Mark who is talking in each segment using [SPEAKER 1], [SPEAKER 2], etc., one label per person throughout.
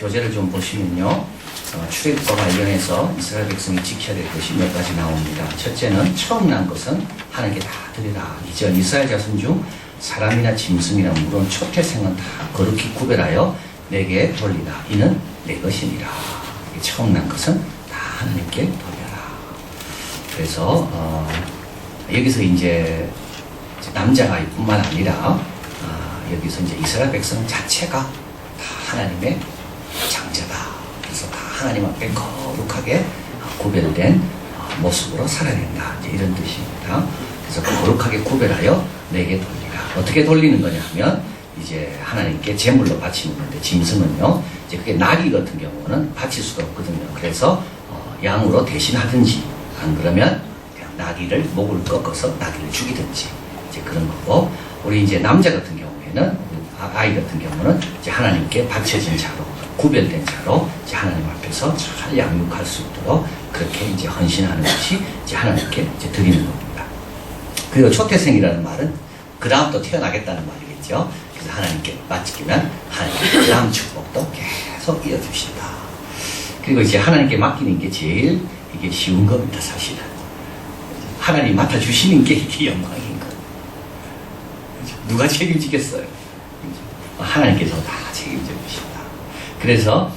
[SPEAKER 1] 교재를 좀 보시면요. 출애굽과 관련해서 이스라엘 백성이 지켜야 될 것이 몇 가지 나옵니다. 첫째는 처음 난 것은 하나님께 다 드리라. 이전 이스라엘 자손 중 사람이나 짐승이나 물론 초태생은 다 거룩히 구별하여 내게 돌리라. 이는 내 것이니라. 처음 난 것은 다 하나님께 돌려라. 그래서 여기서 이제 남자가 뿐만 아니라 여기서 이제 이스라엘 백성 자체가 다 하나님의 장자다. 그래서 다 하나님 앞에 거룩하게 구별된 모습으로 살아야 된다. 이제 이런 뜻입니다. 그래서 거룩하게 구별하여 내게 돌리라. 어떻게 돌리는 거냐 하면 이제 하나님께 제물로 바치는 건데 짐승은요. 이제 그게 나귀 같은 경우는 바칠 수가 없거든요. 그래서 양으로 대신하든지 안 그러면 그냥 나귀를 목을 꺾어서 나귀를 죽이든지 이제 그런 거고 우리 이제 남자 같은 경우에는 아이 같은 경우는 이제 하나님께 바쳐진 자로 구별된 자로 이제 하나님 앞에서 잘 양육할 수 있도록 그렇게 이제 헌신하는 것이 이제 하나님께 이제 드리는 겁니다. 그리고 초태생이라는 말은 그 다음 또 태어나겠다는 말이겠죠. 그래서 하나님께 맡기면 하나님께 그 다음 축복도 계속 이어주신다. 그리고 이제 하나님께 맡기는 게 제일 이게 쉬운 겁니다, 사실은. 하나님 맡아주시는 게 이게 영광인 거예요. 누가 책임지겠어요? 하나님께서 다 책임져 주신다. 그래서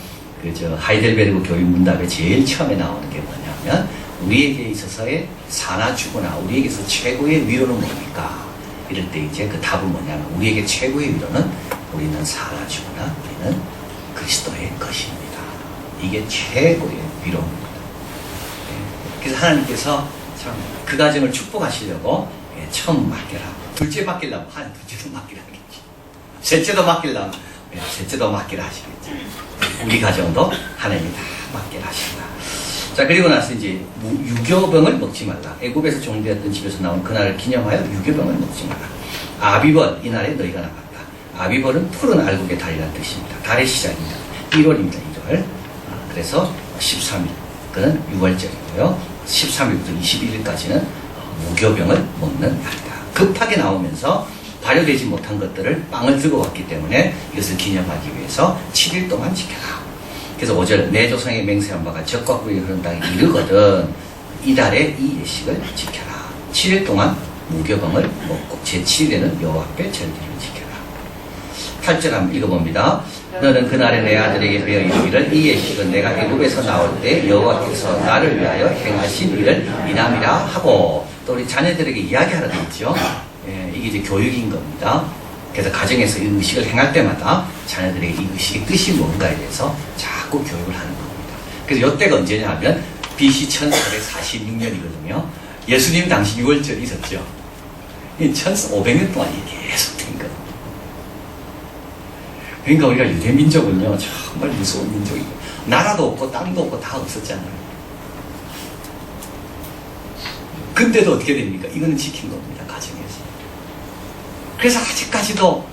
[SPEAKER 1] 하이델베르그 교육 문답에 제일 처음에 나오는 게 뭐냐면 우리에게 있어서의 사나 죽으나 우리에게서 최고의 위로는 뭡니까? 이럴 때 이제 그 답은 뭐냐면 우리에게 최고의 위로는 우리는 사나 죽으나 우리는 그리스도의 것입니다. 이게 최고의 위로입니다. 그래서 하나님께서 참 그 가정을 축복하시려고 처음 맡겨라. 둘째 맡기려면 둘째도 맡기라 하겠지. 셋째도 맡기려면 셋째도 맡기라 하시겠지. 우리 가정도 하나님이 다 맡기라 하신다. 자, 그리고 나서 이제 유교병을 먹지 말라. 애굽에서 종되었던 집에서 나온 그날을 기념하여 유교병을 먹지 말라. 아비벌, 이날에 너희가 나갔다. 아비벌은 푸른 알곡의 달이라는 뜻입니다. 달의 시작입니다. 1월입니다. 1월. 그래서 13일, 그는 6월절이고요. 13일부터 21일까지는 무교병을 먹는 날이다. 급하게 나오면서 발효되지 못한 것들을 빵을 들고 왔기 때문에 이것을 기념하기 위해서 7일 동안 지켜라. 그래서 5절 내 조상에 맹세한 바가 젖과 꿀이 흐른 땅에 이르거든 이달에 이 예식을 지켜라. 7일 동안 무교병을 먹고 제7일에는 여호와 앞에 절기를 지켜라. 8절 한번 읽어봅니다. 너는 그날에 내 아들에게 배어 이르기를 이 예식은 내가 애굽에서 나올 때 여호와께서 나를 위하여 행하신 일을 이남이라 하고 또 우리 자녀들에게 이야기하라 되겠죠. 이게 이제 교육인 겁니다. 그래서 가정에서 이 의식을 행할 때마다 자녀들에게 이 의식의 뜻이 뭔가에 대해서 자꾸 교육을 하는 겁니다. 그래서 이때가 언제냐 하면 BC 1446년이거든요. 예수님 당시 6월절이 있었죠. 1500년 동안 이게 계속 된 겁니다. 그러니까 우리가 유대민족은요 정말 무서운 민족이고 나라도 없고 땅도 없고 다 없었잖아요. 근데도 어떻게 됩니까? 이거는 지킨 겁니다. 가정에서. 그래서 아직까지도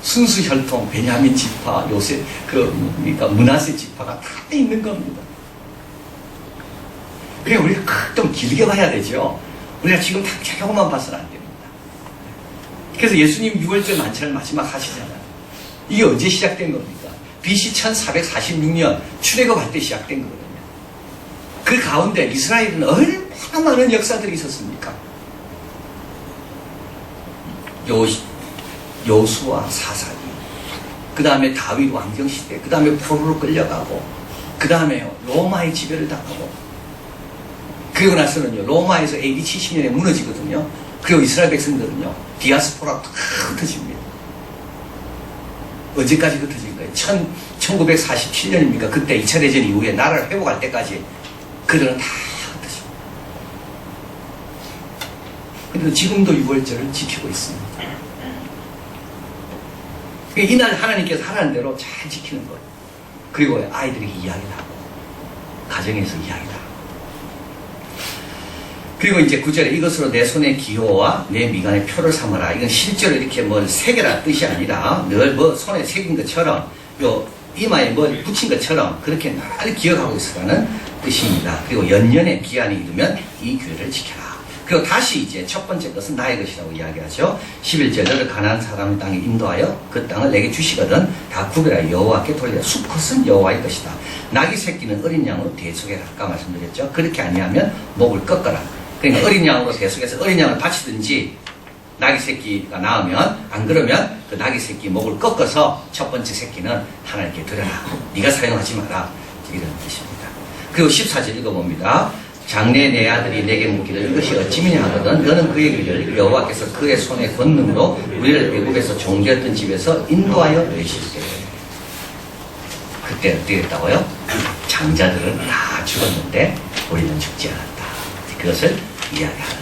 [SPEAKER 1] 순수 혈통, 베냐민 지파, 요셉, 그러니까 문하세 지파가 다 있는 겁니다. 그러니까 우리가 좀 길게 봐야 되죠. 우리가 지금 당장만 봐서는 안 됩니다. 그래서 예수님 6월절 만찬을 마지막 하시잖아요. 이게 언제 시작된 겁니까? BC 1446년 출애굽할 때 시작된 거거든요. 그 가운데 이스라엘은 얼마나 많은 역사들이 있었습니까? 여수와 사사기, 그 다음에 다윗 왕정시대, 그 다음에 포로로 끌려가고, 그 다음에 로마의 지배를 당하고, 그리고 나서는요, 로마에서 AD 70년에 무너지거든요. 그리고 이스라엘 백성들은요, 디아스포라 다 흩어집니다. 언제까지 흩어진 거예요? 1947년입니까? 그때 2차 대전 이후에 나라를 회복할 때까지 그들은 다 흩어집니다. 그런데 지금도 6월절을 지키고 있습니다. 이날 하나님께서 하라는 대로 잘 지키는 거예요. 그리고 아이들에게 이야기를 하고 가정에서 이야기를 하고 그리고 이제 9절에 이것으로 내 손의 기호와 내 미간의 표를 삼아라. 이건 실제로 이렇게 뭘 새겨라 뜻이 아니라 늘 뭐 손에 새긴 것처럼 요 이마에 뭘 붙인 것처럼 그렇게 늘 기억하고 있으라는 뜻입니다. 그리고 연년에 기한이 이르면 이 규례를 지켜라. 그리고 다시 이제 첫 번째 것은 나의 것이라고 이야기하죠. 11절 너를 가나안 사람 땅에 인도하여 그 땅을 내게 주시거든 다 구별하여 여호와께 돌리라. 수컷은 여호와의 것이다. 나귀 새끼는 어린 양으로 대속해라. 아까 말씀드렸죠. 그렇게 아니하면 목을 꺾어라. 그러니까 어린 양으로 대속해서 어린 양을 바치든지 나귀 새끼가 나오면 안 그러면 그 나귀 새끼 목을 꺾어서 첫 번째 새끼는 하나님께 드려라. 네가 사용하지 마라. 이런 뜻입니다. 그리고 14절 읽어봅니다. 장래 내 아들이 내게 묻기를 이것이 어찌미냐 하거든 너는 그에게 이르기를 여호와께서 그의 손의 권능으로 우리를 애굽에서 종되었던 집에서 인도하여 내실 때 그때 어떻게 했다고요? 장자들은 다 죽었는데 우리는 죽지 않았다. 그것을 이야기하는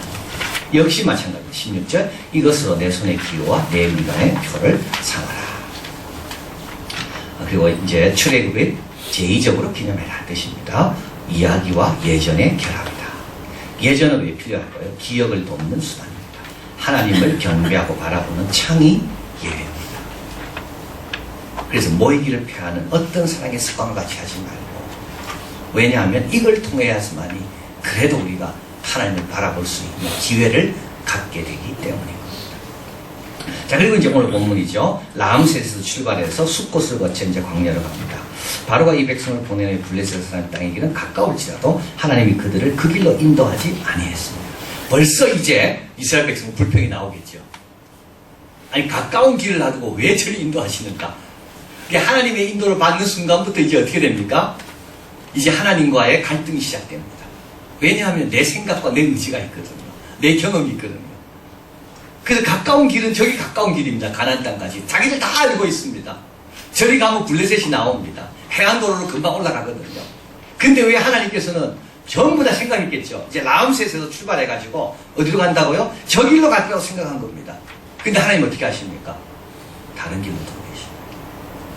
[SPEAKER 1] 역시 마찬가지로 16절 이것으로 내 손의 기호와 내 미간의 표를 삼아라. 그리고 이제 출애굽을 제2적으로 기념해라 뜻입니다. 이야기와 예전의 결합이다. 예전은 왜 필요할까요? 기억을 돕는 수단입니다. 하나님을 경배하고 바라보는 창이 예배입니다. 그래서 모이기를 펴하는 어떤 사랑의 습관을 같이 하지 말고 왜냐하면 이걸 통해야지만이 그래도 우리가 하나님을 바라볼 수 있는 기회를 갖게 되기 때문입니다. 자 그리고 이제 오늘 본문이죠. 라암셋에서 출발해서 숫곳을 거쳐 이제 광야로 갑니다. 바로가 이 백성을 보내는 블레셋 사람 땅의 길은 가까울지라도 하나님이 그들을 그 길로 인도하지 아니했습니다. 벌써 이제 이스라엘 백성 불평이 나오겠죠. 아니 가까운 길을 놔두고 왜 저를 인도하시는가? 하나님의 인도를 받는 순간부터 이제 어떻게 됩니까? 이제 하나님과의 갈등이 시작됩니다. 왜냐하면 내 생각과 내 의지가 있거든요. 내 경험이 있거든요. 그래서 가까운 길은 저기 가까운 길입니다. 가나안 땅까지. 자기들 다 알고 있습니다. 저리 가면 블레셋이 나옵니다. 해안도로로 금방 올라가거든요. 근데 왜 하나님께서는 전부 다 생각했겠죠. 이제 라암셋에서 출발해가지고 어디로 간다고요? 저 길로 갈 거라고 생각한 겁니다. 근데 하나님 어떻게 하십니까? 다른 길로 돌아가십니다.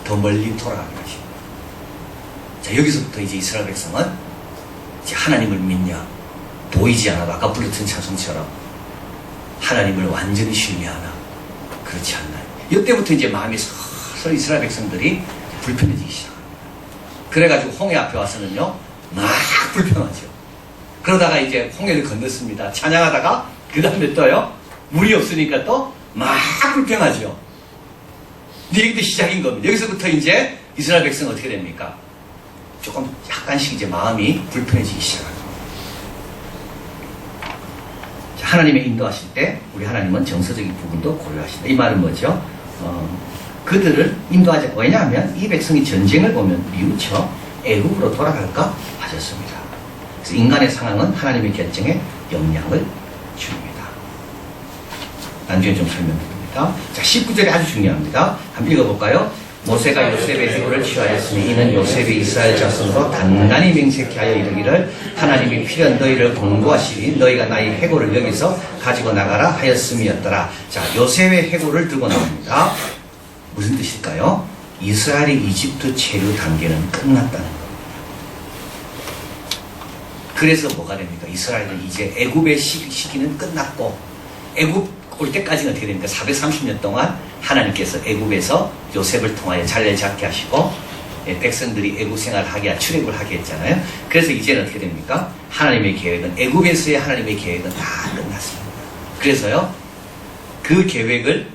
[SPEAKER 1] 더 멀리 돌아가게 하십니다. 자, 여기서부터 이제 이스라엘 백성은 이제 하나님을 믿냐? 보이지 않아도 아까 불렀던 찬송처럼 하나님을 완전히 신뢰하나? 그렇지 않나요? 이때부터 이제 마음이 서서 이스라엘 백성들이 불편해지기 시작합니다. 그래가지고 홍해 앞에 와서는요, 막 불평하죠. 그러다가 이제 홍해를 건넜습니다. 찬양하다가 그 다음에 또요, 물이 없으니까 또 막 불평하죠. 근데 여기도 시작인 겁니다. 여기서부터 이제 이스라엘 백성은 어떻게 됩니까? 조금 약간씩 이제 마음이 불편해지기 시작합니다. 하나님의 인도하실 때 우리 하나님은 정서적인 부분도 고려하신다. 이 말은 뭐죠? 그들을 인도하지. 왜냐하면 이 백성이 전쟁을 보면 뉘우쳐 애굽으로 돌아갈까 하셨습니다. 그래서 인간의 상황은 하나님의 결정에 영향을 줍니다. 나중에 좀 설명드립니다. 자, 19절이 아주 중요합니다. 한번 읽어볼까요? 모세가 요셉의 해골을 취하였으니 이는 요셉이 이스라엘 자손으로 단단히 맹세케 하여 이르기를 하나님이 필연 너희를 공부하시니 너희가 나의 해골을 여기서 가지고 나가라 하였음이었더라. 자, 요셉의 해골을 들고 나옵니다. 무슨 뜻일까요? 이스라엘의 이집트 체류 단계는 끝났다는 겁니다. 그래서 뭐가 됩니까? 이스라엘은 이제 애굽의 시기는 끝났고 애굽 올 때까지는 어떻게 됩니까? 430년 동안 하나님께서 애굽에서 요셉을 통하여 잘래 잡게 하시고 백성들이 애굽 생활을 하게 출애굽을 하게 했잖아요. 그래서 이제는 어떻게 됩니까? 하나님의 계획은 애굽에서의 하나님의 계획은 다 끝났습니다. 그래서요 그 계획을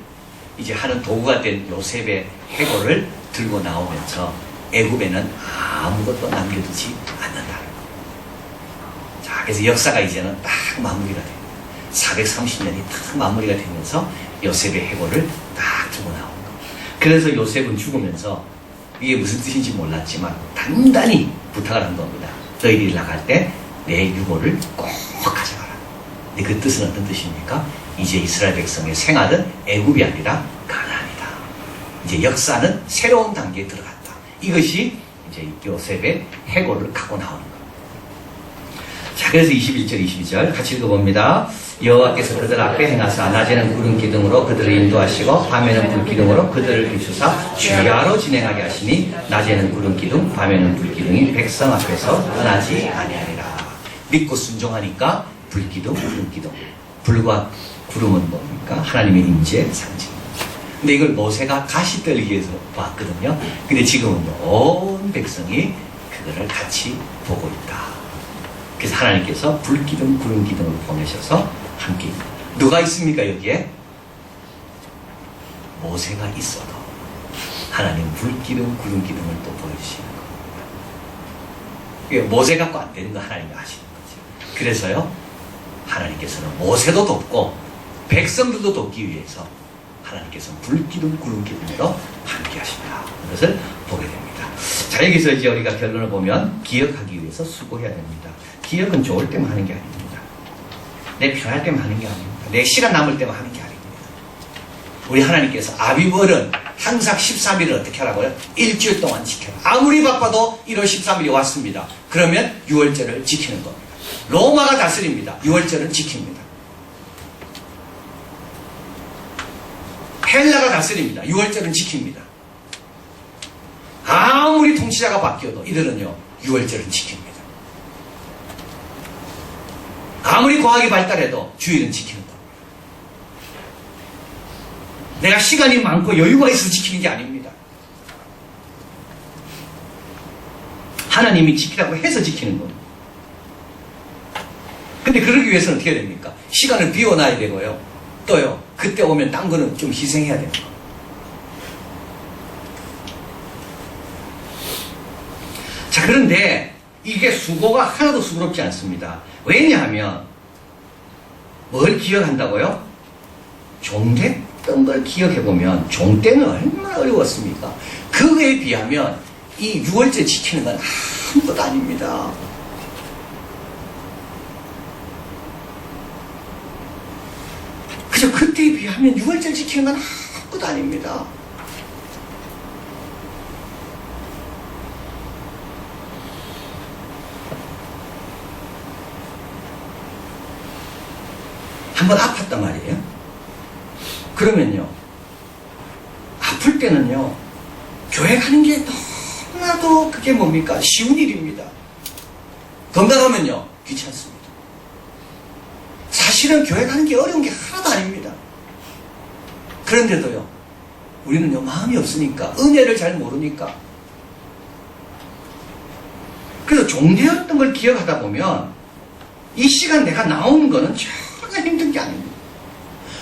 [SPEAKER 1] 이제 하는 도구가 된 요셉의 해골을 들고 나오면서 애굽에는 아무것도 남겨두지 않는다는 거예요. 자, 그래서 역사가 이제는 딱 마무리가 됩니다. 430년이 딱 마무리가 되면서 요셉의 해골을 딱 들고 나온 겁니다. 그래서 요셉은 죽으면서 이게 무슨 뜻인지 몰랐지만 단단히 부탁을 한 겁니다. 너희들이 나갈 때 내 유골을 꼭 가져가라. 근데 그 뜻은 어떤 뜻입니까? 이제 이스라엘 백성의 생활은 애굽이 아니라 가나안이다. 이제 역사는 새로운 단계에 들어갔다. 이것이 이제 요셉의 해골을 갖고 나오는 겁니다. 자, 그래서 21절, 22절 같이 읽어봅니다. 여호와께서 그들 앞에 행하사 낮에는 구름 기둥으로 그들을 인도하시고 밤에는 불 기둥으로 그들을 비추사 주야로 진행하게 하시니 낮에는 구름 기둥 밤에는 불 기둥이 백성 앞에서 떠나지 아니하리라. 믿고 순종하니까 불 기둥, 구름 기둥. 불과 구름은 뭡니까? 하나님의 임재 상징입니다. 근데 이걸 모세가 가시 떨기에서 봤거든요. 근데 지금은 온 백성이 그거를 같이 보고 있다. 그래서 하나님께서 불기둥, 구름기둥을 보내셔서 함께 있는. 누가 있습니까 여기에? 모세가 있어도 하나님 불기둥 구름기둥을 또 보여주시는 겁니다. 모세 갖고 안 되는 거 하나님이 아시는 거죠. 그래서요 하나님께서는 모세도 돕고 백성들도 돕기 위해서 하나님께서는 불기둥 구름기둥으로 함께 하신다. 그것을 보게 됩니다. 자, 여기서 이제 우리가 결론을 보면 기억하기 위해서 수고해야 됩니다. 기억은 좋을 때만 하는 게 아닙니다. 내 편할 때만 하는 게 아닙니다. 내 시간 남을 때만 하는 게 아닙니다. 우리 하나님께서 아비벌은 항상 13일을 어떻게 하라고요? 일주일 동안 지켜라. 아무리 바빠도 1월 13일이 왔습니다. 그러면 6월절을 지키는 겁니다. 로마가 다스립니다. 6월절은 지킵니다. 헬라가 다스립니다. 6월절은 지킵니다. 아무리 통치자가 바뀌어도 이들은요 6월절은 지킵니다. 아무리 과학이 발달해도 주일은 지키는 겁니다. 내가 시간이 많고 여유가 있어서 지키는 게 아닙니다. 하나님이 지키라고 해서 지키는 겁니다. 근데 그러기 위해서는 어떻게 됩니까? 시간을 비워놔야 되고요. 또요 그때 오면 딴 거는 좀 희생해야 됩니다. 자, 그런데 이게 수고가 하나도 수고롭지 않습니다. 왜냐하면 뭘 기억한다고요? 종됐던 걸 기억해보면 종때는 얼마나 어려웠습니까? 그거에 비하면 이 6월절 지키는 건 아무것도 아닙니다. 그저 그때에 비하면 6월절 지키는 건 아무것도 아닙니다. 한번 아팠단 말이에요. 그러면요 아플 때는요 교회 가는 게 너무나도 그게 뭡니까? 쉬운 일입니다. 건강하면요 귀찮습니다. 사실은 교회 가는 게 어려운 게 하나도 아닙니다. 그런데도요 우리는요 마음이 없으니까 은혜를 잘 모르니까 그래서 종되었던 걸 기억하다 보면 이 시간 내가 나오는 거는 전혀 힘든 게 아닙니다.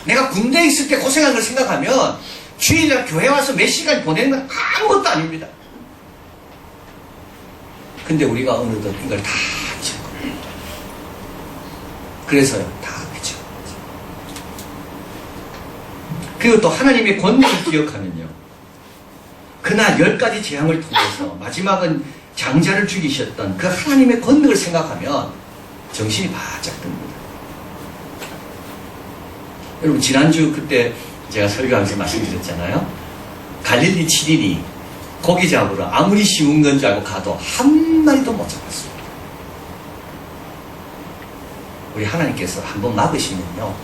[SPEAKER 1] 내가 군대에 있을 때 고생한 걸 생각하면 주일날 교회 와서 몇 시간 보내는 건 아무것도 아닙니다. 근데 우리가 어느덧 이걸 다 잊은 거예요. 그래서요 다 잊은 거죠. 그리고 또 하나님의 권능을 기억하면요 그날 10가지 재앙을 통해서 마지막은 장자를 죽이셨던 그 하나님의 권능을 생각하면 정신이 바짝 듭니다. 여러분 지난주 그때 제가 설교하면서 말씀드렸잖아요. 갈릴리 7일이 고기 잡으러 아무리 쉬운 건 줄 알고 가도 한 마리도 못 잡았습니다. 우리 하나님께서 한번 막으시면요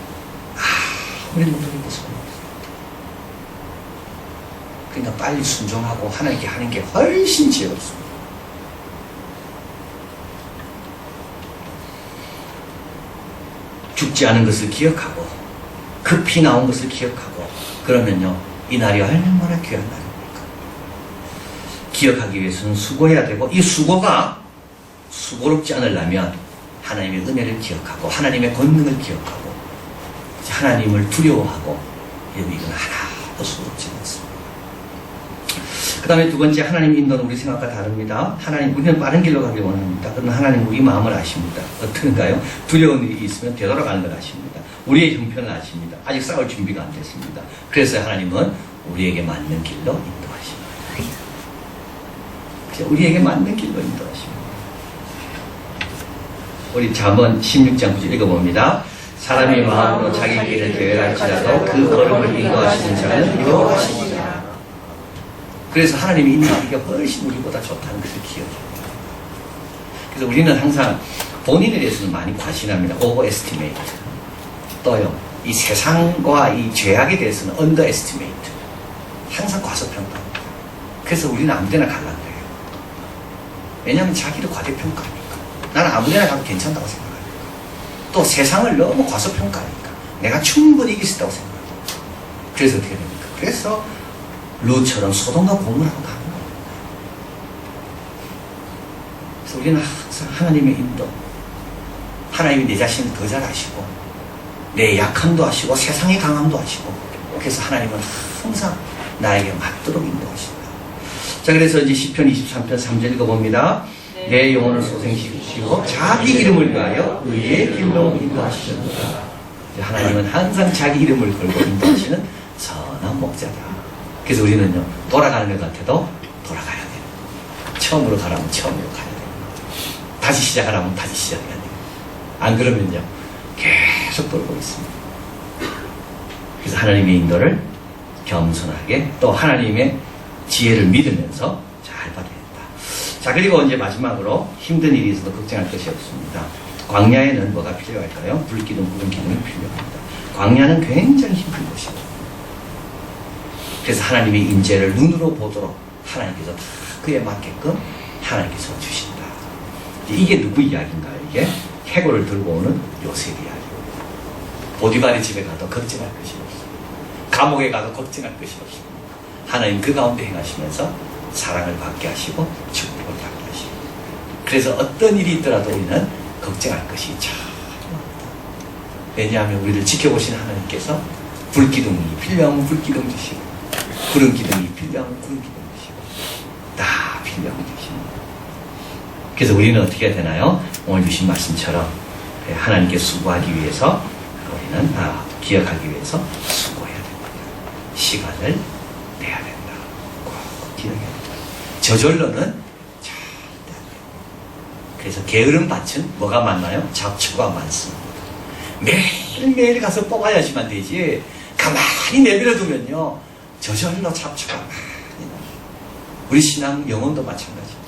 [SPEAKER 1] 아무리 못하는 것은 없습니다. 그러니까 빨리 순종하고 하나님께 하는 게 훨씬 지혜롭습니다. 죽지 않은 것을 기억하고 급히 나온 것을 기억하고 그러면요 이 날이 얼마나 귀한 날입니까? 기억하기 위해서는 수고해야 되고 이 수고가 수고롭지 않으려면 하나님의 은혜를 기억하고 하나님의 권능을 기억하고 하나님을 두려워하고 여러분 이건 하나도 수고롭지 않습니다. 그 다음에 두 번째 하나님 인도는 우리 생각과 다릅니다. 하나님 우리는 빠른 길로 가길 원합니다. 그러나 하나님 우리 마음을 아십니다. 어떤가요? 두려운 일이 있으면 되돌아가는 걸 아십니다. 우리의 형편을 아십니다. 아직 싸울 준비가 안 됐습니다. 그래서 하나님은 우리에게 맞는 길로 인도하십니다. 우리에게 맞는 길로 인도하십니다. 우리 잠언 16장 9절 읽어봅니다. 사람이 마음으로 자기 길을 계획할지라도 그 걸음을 인도하시는 자는 여호와시니라. 그래서 하나님이 인도하기가 훨씬 우리보다 좋다는 것을 기억해요. 그래서 우리는 항상 본인에 대해서는 많이 과신합니다. 오버에스티메이트. 또요, 이 세상과 이 죄악에 대해서는 언더에스티메이트. 항상 과소평가합니다. 그래서 우리는 아무데나 갈란다 해요. 왜냐하면 자기를 과대평가하니까. 나는 아무데나 가도 괜찮다고 생각하니까. 또 세상을 너무 과소평가하니까. 내가 충분히 이길 수 있다고 생각하니까. 그래서 어떻게 됩니까? 그래서 룻처럼 소돔과 고모라고 가는 겁니다. 그래서 우리는 항상 하나님의 인도, 하나님이 내 자신을 더 잘 아시고 내 약함도 아시고 세상의 강함도 아시고, 그래서 하나님은 항상 나에게 맞도록 인도하신다. 자, 그래서 이제 시편 23편 3절 읽어봅니다. 내 영혼을 소생시키시고 자기 이름을 위하여 의의 길로 인도하시는도다. 하나님은 항상 자기 이름을 걸고 인도하시는 선한 목자다. 그래서 우리는요, 돌아가는 것 같아도 돌아가야 돼요. 처음으로 가라면 처음으로 가야 돼요. 다시 시작하라면 다시 시작해야 돼요. 안 그러면요, 계속 돌고 있습니다. 그래서 하나님의 인도를 겸손하게 또 하나님의 지혜를 믿으면서 잘 받아야 된다. 자, 그리고 이제 마지막으로 힘든 일이 있어도 걱정할 것이 없습니다. 광야에는 뭐가 필요할까요? 불기둥, 구름기둥이 필요합니다. 광야는 굉장히 힘든 곳이에요. 그래서 하나님의 인재를 눈으로 보도록 하나님께서 다 그에 맞게끔 하나님께서 주신다. 이게 누구 이야기인가요? 이게 해골을 들고 오는 요셉 이야기. 보디발의 집에 가도 걱정할 것이 없습니다. 감옥에 가도 걱정할 것이 없습니다. 하나님 그 가운데 행하시면서 사랑을 받게 하시고 축복을 받게 하시고, 그래서 어떤 일이 있더라도 우리는 걱정할 것이 참 많다. 왜냐하면 우리를 지켜보신 하나님께서 불기둥이 필요하면 불기둥 주시고, 구름기둥이 필요하면 구름기둥 주시고, 다 필요하면 주십니다. 그래서 우리는 어떻게 해야 되나요? 오늘 주신 말씀처럼 하나님께 수고하기 위해서 우리는 기억하기 위해서 수고해야 됩니다. 시간을 내야 된다. 꼭 기억해야 된다. 저절로는 절대 안 돼요. 그래서 게으른 밭은 뭐가 많나요? 잡초가 많습니다. 매일매일 가서 뽑아야지만 되지, 가만히 내버려 두면요, 저절로 잡초가 많이 나요. 우리 신앙 영혼도 마찬가지입니다.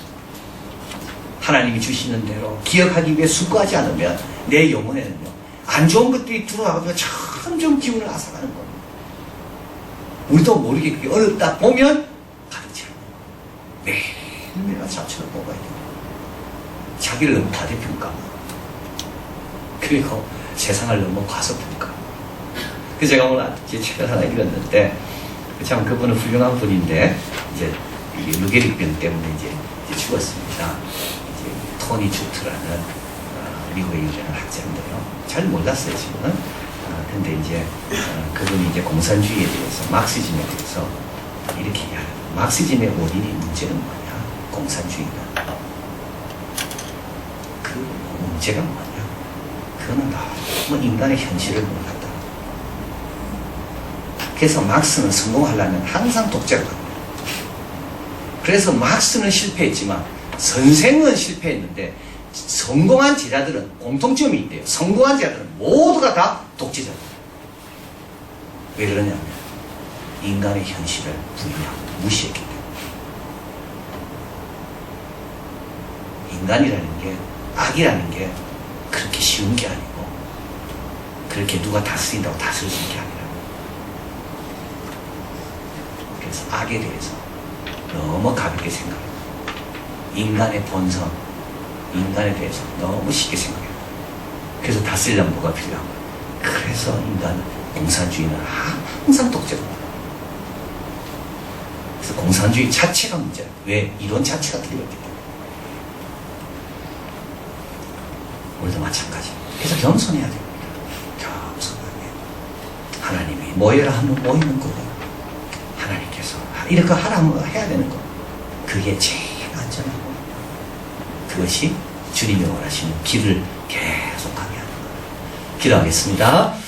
[SPEAKER 1] 하나님이 주시는 대로 기억하기 위해 수고하지 않으면 내 영혼에는요, 안 좋은 것들이 들어와가지고 점점 기운을 앗아가는 겁니다. 우리도 모르게 그게 어렵다 보면 가르쳐요. 매일매일 잡초를 뽑아야 돼요. 자기를 너무 과대평가하고, 그리고 세상을 너무 과소평가하고. 그래서 제가 오늘 제 책을 하나 읽었는데, 참 그분은 훌륭한 분인데, 이제 루게릭병 때문에 이제 죽었습니다. 이제 토니 주트라는 미국에 유명한 학자인데요. 잘 몰랐어요, 지금은. 근데 이제 그분이 이제 공산주의에 대해서, 마크시즘에 대해서 이렇게 이야기해요. 마크시즘의 원인이 문제는 뭐냐? 공산주의다. 그 문제가 뭐냐? 그거는 너무 인간의 현실을 몰랐다. 그래서 막스는 성공하려면 항상 독재를 합니다. 그래서 막스는 실패했지만 선생은 실패했는데, 성공한 제자들은 공통점이 있대요. 성공한 제자들은 모두가 다 독재자다. 왜 그러냐면 인간의 현실을 부인하고 무시했기 때문에. 인간이라는 게, 악이라는 게 그렇게 쉬운 게 아니고, 그렇게 누가 다스린다고 다스려진 게 아니라, 그래서 악에 대해서 너무 가볍게 생각해요. 인간의 본성, 인간에 대해서 너무 쉽게 생각해요. 그래서 다스리려면 뭐가 필요한 거예요? 그래서 인간은, 공산주의는 항상 독재입니다. 그래서 공산주의 자체가 문제예요. 왜? 이론 자체가 틀렸기 때문에. 우리도 마찬가지입니다. 그래서 겸손해야 됩니다. 겸손하게. 하나님이 모여라 하면 모이는 거고, 하나님께서 이렇게 하라면 해야 되는 거. 그게 제일 안전하고, 그것이 주님이 원하시는 길을 계속 가게 하는 거예요. 기도하겠습니다.